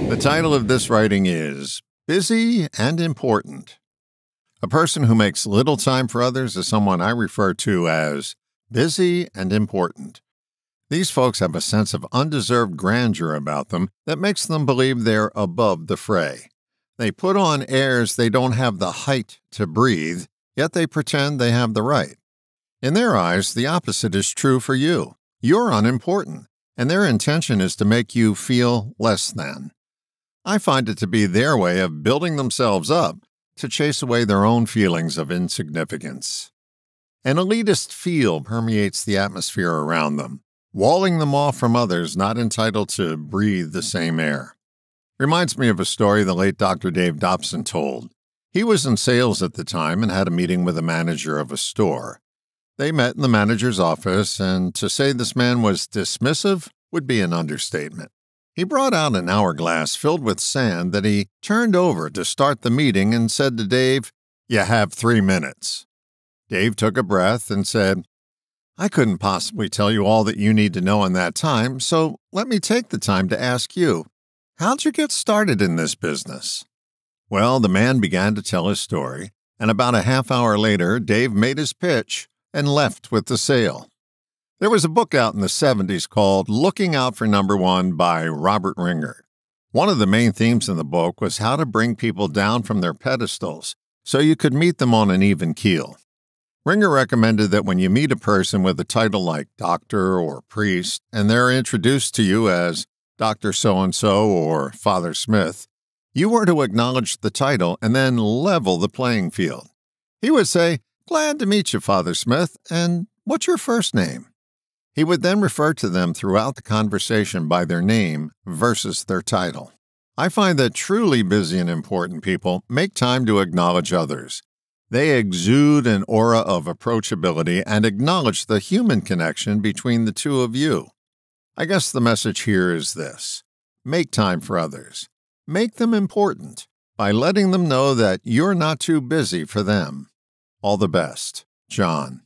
The title of this writing is Busy and Important. A person who makes little time for others is someone I refer to as busy and important. These folks have a sense of undeserved grandeur about them that makes them believe they're above the fray. They put on airs they don't have the height to breathe, yet they pretend they have the right. In their eyes, the opposite is true for you. You're unimportant, and their intention is to make you feel less than. I find it to be their way of building themselves up to chase away their own feelings of insignificance. An elitist feel permeates the atmosphere around them, walling them off from others not entitled to breathe the same air. Reminds me of a story the late Dr. Dave Dobson told. He was in sales at the time and had a meeting with the manager of a store. They met in the manager's office, and to say this man was dismissive would be an understatement. He brought out an hourglass filled with sand that he turned over to start the meeting and said to Dave, "You have 3 minutes." Dave took a breath and said, "I couldn't possibly tell you all that you need to know in that time, so let me take the time to ask you, how'd you get started in this business?" Well, the man began to tell his story, and about a half hour later, Dave made his pitch and left with the sale. There was a book out in the 70s called Looking Out for Number One by Robert Ringer. One of the main themes in the book was how to bring people down from their pedestals so you could meet them on an even keel. Ringer recommended that when you meet a person with a title like doctor or priest, and they're introduced to you as Dr. So-and-so or Father Smith, you were to acknowledge the title and then level the playing field. He would say, "Glad to meet you, Father Smith, and what's your first name?" He would then refer to them throughout the conversation by their name versus their title. I find that truly busy and important people make time to acknowledge others. They exude an aura of approachability and acknowledge the human connection between the two of you. I guess the message here is this: make time for others. Make them important by letting them know that you're not too busy for them. All the best, John.